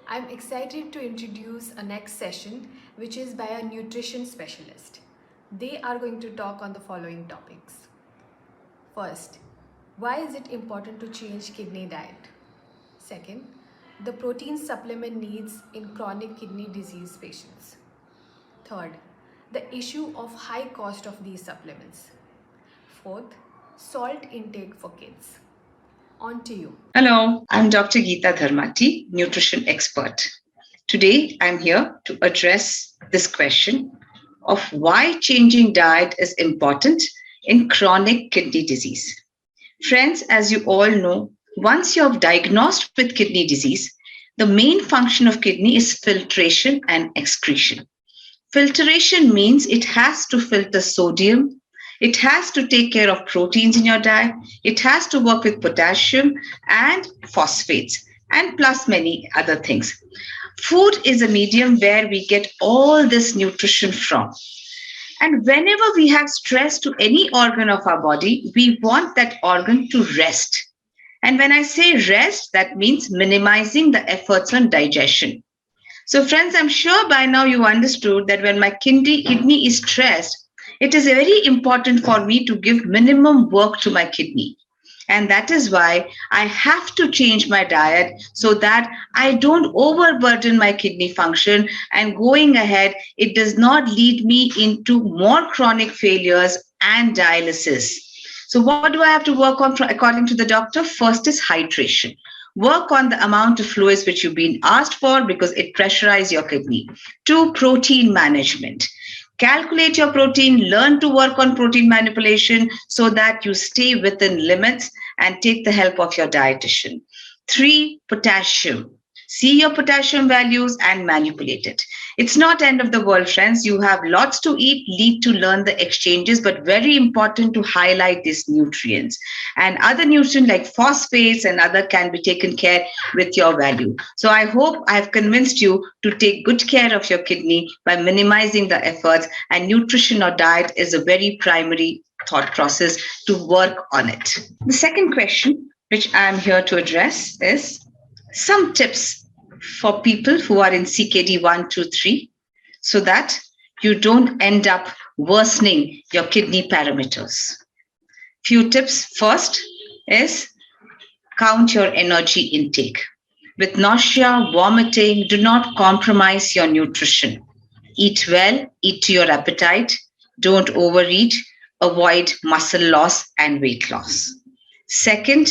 I'm excited to introduce a next session, which is by a nutrition specialist. They are going to talk on the following topics. First, why is it important to change kidney diet? Second, the protein supplement needs in chronic kidney disease patients. Third, the issue of high cost of these supplements. Fourth, salt intake for kids. On to you. Hello, I'm Dr. Geeta Dharmati, nutrition expert. Today, I'm here to address this question of why changing diet is important in chronic kidney disease. Friends, as you all know, once you're diagnosed with kidney disease, the main function of kidney is filtration and excretion. Filtration means it has to filter sodium, it has to take care of proteins in your diet, it has to work with potassium and phosphates, and plus many other things. Food is a medium where we get all this nutrition from. And whenever we have stress to any organ of our body, we want that organ to rest. And when I say rest, that means minimizing the efforts on digestion. So, friends, I'm sure by now you understood that when my kidney is stressed, it is very important for me to give minimum work to my kidney. And that is why I have to change my diet so that I don't overburden my kidney function, and going ahead, it does not lead me into more chronic failures and dialysis. So, what do I have to work on according to the doctor? First is hydration. Work on the amount of fluids which you've been asked for because it pressurizes your kidney. 2, protein management. Calculate your protein, learn to work on protein manipulation so that you stay within limits and take the help of your dietitian. 3, potassium. See your potassium values and manipulate it. It's not end of the world, friends. You have lots to eat, need to learn the exchanges, but very important to highlight these nutrients. And other nutrients like phosphates and other can be taken care with your value. So I hope I have convinced you to take good care of your kidney by minimizing the efforts, and nutrition or diet is a very primary thought process to work on it. The second question, which I'm here to address, is some tips for people who are in CKD 1, 2, 3 so that you don't end up worsening your kidney parameters. Few tips. First is count your energy intake. With nausea, vomiting, do not compromise your nutrition. Eat well, eat to your appetite, don't overeat, avoid muscle loss and weight loss. Second,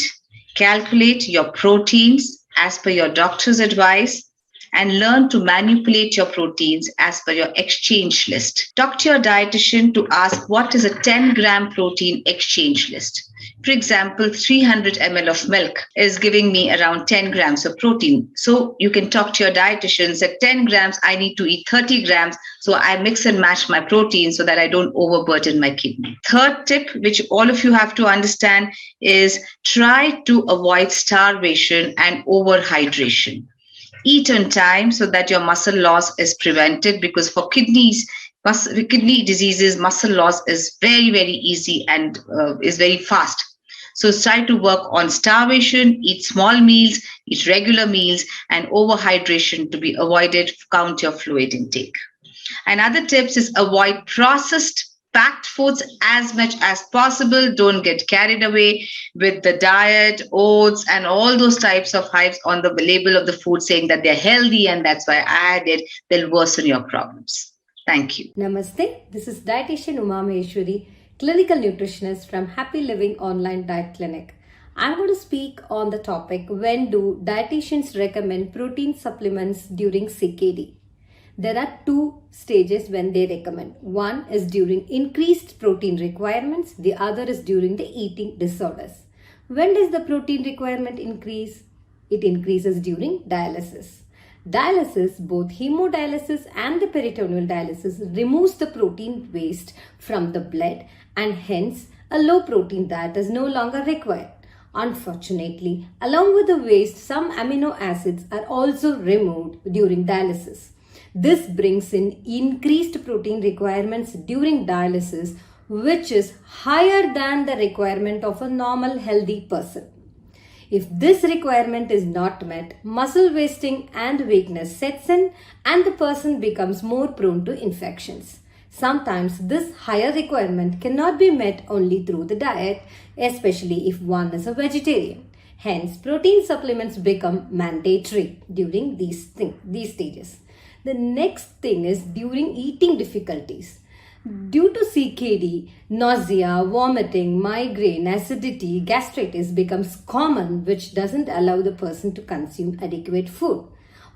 calculate your proteins as per your doctor's advice and learn to manipulate your proteins as per your exchange list. Talk to your dietitian to ask what is a 10-gram protein exchange list. For example, 300 ml of milk is giving me around 10 grams of protein. So you can talk to your dietitian, say 10 grams, I need to eat 30 grams. So I mix and match my protein so that I don't overburden my kidney. Third tip, which all of you have to understand, is try to avoid starvation and overhydration. Eat on time so that your muscle loss is prevented, because for kidney diseases, muscle loss is very, very easy and is very fast. So try to work on starvation, eat small meals, eat regular meals, and overhydration to be avoided. Count your fluid intake. And other tips is avoid processed packed foods as much as possible. Don't get carried away with the diet, oats, and all those types of hypes on the label of the food saying that they're healthy and that's why I add it. They'll worsen your problems. Thank you. Namaste. This is dietitian Uma Maheshwari, clinical nutritionist from Happy Living Online Diet Clinic. I'm going to speak on the topic, when do dietitians recommend protein supplements during CKD? There are 2 stages when they recommend. One is during increased protein requirements. The other is during the eating disorders. When does the protein requirement increase? It increases during dialysis. Dialysis, both hemodialysis and the peritoneal dialysis, removes the protein waste from the blood, and hence a low protein diet is no longer required. Unfortunately, along with the waste, some amino acids are also removed during dialysis. This brings in increased protein requirements during dialysis, which is higher than the requirement of a normal healthy person. If this requirement is not met, muscle wasting and weakness sets in and the person becomes more prone to infections. Sometimes this higher requirement cannot be met only through the diet, especially if one is a vegetarian. Hence, protein supplements become mandatory during these stages. The next thing is during eating difficulties. Due to CKD, nausea, vomiting, migraine, acidity, gastritis becomes common, which doesn't allow the person to consume adequate food.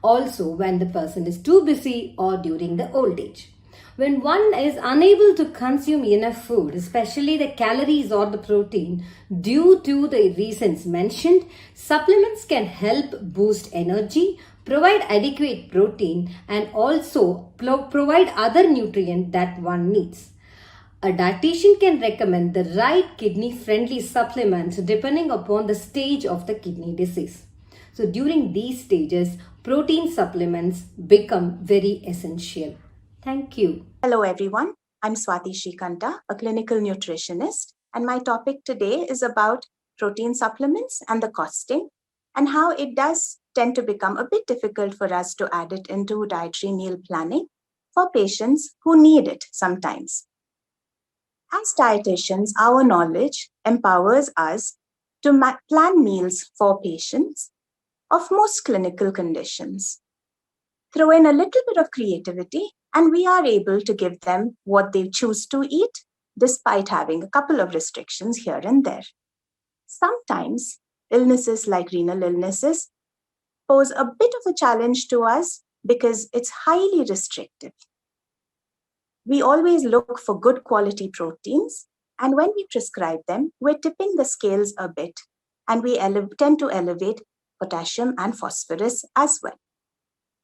Also, when the person is too busy or during the old age. When one is unable to consume enough food, especially the calories or the protein, due to the reasons mentioned, supplements can help boost energy, provide adequate protein, and also provide other nutrients that one needs. A dietitian can recommend the right kidney-friendly supplements depending upon the stage of the kidney disease. So during these stages, protein supplements become very essential. Thank you. Hello, everyone. I'm Swathi Sreekanta, a clinical nutritionist, and my topic today is about protein supplements and the costing and how it does tend to become a bit difficult for us to add it into dietary meal planning for patients who need it sometimes. As dietitians, our knowledge empowers us to plan meals for patients of most clinical conditions. Throw in a little bit of creativity, and we are able to give them what they choose to eat, despite having a couple of restrictions here and there. Sometimes illnesses like renal illnesses pose a bit of a challenge to us because it's highly restrictive. We always look for good quality proteins, and when we prescribe them, we're tipping the scales a bit, and we tend to elevate potassium and phosphorus as well.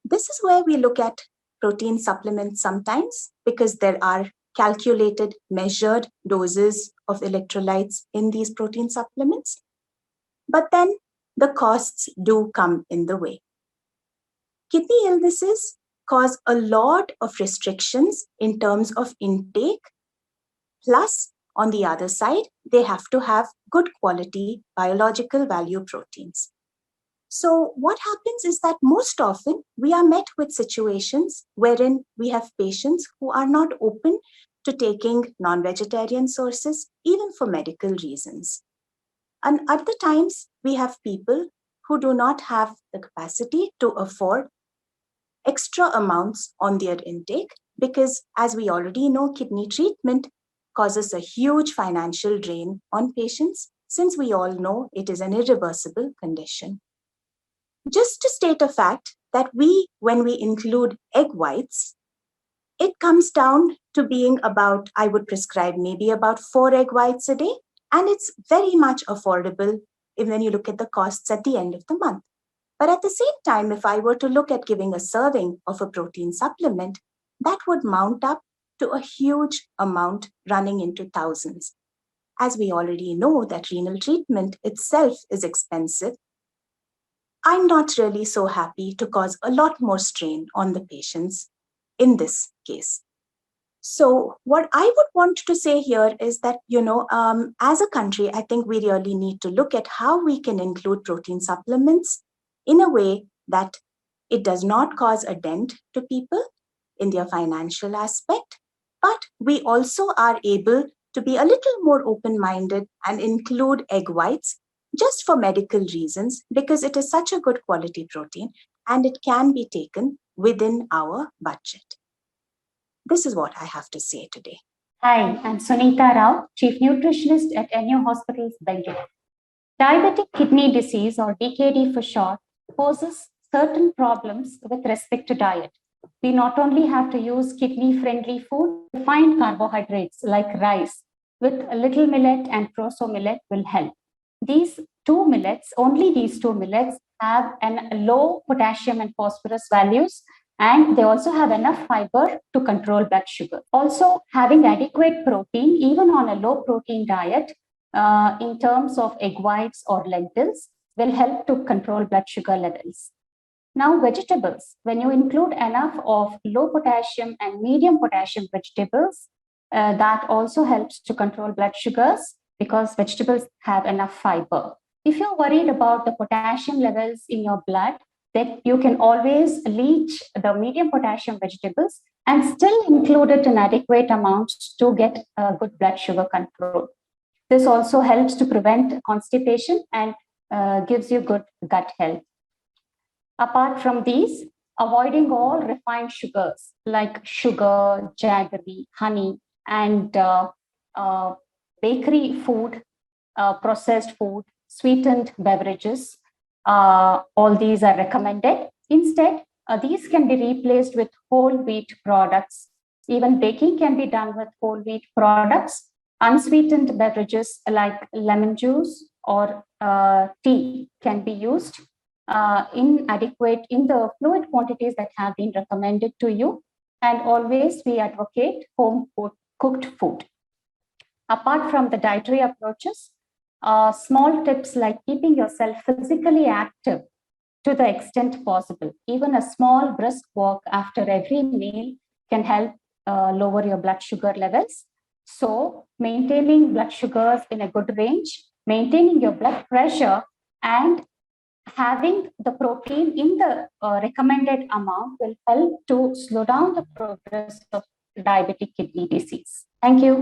This is where we look at protein supplements sometimes because there are calculated, measured doses of electrolytes in these protein supplements. But then the costs do come in the way. Kidney illnesses cause a lot of restrictions in terms of intake. Plus, on the other side, they have to have good quality biological value proteins. So what happens is that most often we are met with situations wherein we have patients who are not open to taking non-vegetarian sources, even for medical reasons. And other times we have people who do not have the capacity to afford extra amounts on their intake because, as we already know, kidney treatment causes a huge financial drain on patients since we all know it is an irreversible condition. Just to state a fact that when we include egg whites, it comes down to being about, I would prescribe maybe about 4 egg whites a day, and it's very much affordable when you look at the costs at the end of the month. But at the same time, if I were to look at giving a serving of a protein supplement, that would mount up to a huge amount running into thousands. As we already know that renal treatment itself is expensive, I'm not really so happy to cause a lot more strain on the patients in this case. So what I would want to say here is that, as a country, I think we really need to look at how we can include protein supplements in a way that it does not cause a dent to people in their financial aspect, but we also are able to be a little more open-minded and include egg whites just for medical reasons, because it is such a good quality protein and it can be taken within our budget. This is what I have to say today. Hi, I'm Suneetha Rao, Chief Nutritionist at NU Hospitals, Bangalore. Diabetic kidney disease, or DKD for short, poses certain problems with respect to diet. We not only have to use kidney-friendly food, refined carbohydrates like rice with a little millet and proso millet will help. These two millets, only these two millets, have low potassium and phosphorus values, and they also have enough fiber to control blood sugar. Also, having adequate protein, even on a low protein diet, in terms of egg whites or lentils, will help to control blood sugar levels. Now, vegetables, when you include enough of low potassium and medium potassium vegetables, that also helps to control blood sugars because vegetables have enough fiber. If you're worried about the potassium levels in your blood, then you can always leach the medium potassium vegetables and still include it in adequate amounts to get good blood sugar control. This also helps to prevent constipation and gives you good gut health. Apart from these, avoiding all refined sugars like sugar, jaggery, honey, and bakery food, processed food, sweetened beverages, all these are recommended. Instead, these can be replaced with whole wheat products. Even baking can be done with whole wheat products. Unsweetened beverages like lemon juice or tea can be used in the fluid quantities that have been recommended to you. And always we advocate home cooked food. Apart from the dietary approaches, small tips like keeping yourself physically active to the extent possible. Even a small brisk walk after every meal can help lower your blood sugar levels. So maintaining blood sugars in a good range, maintaining your blood pressure, and having the protein in the recommended amount will help to slow down the progress of diabetic kidney disease. Thank you.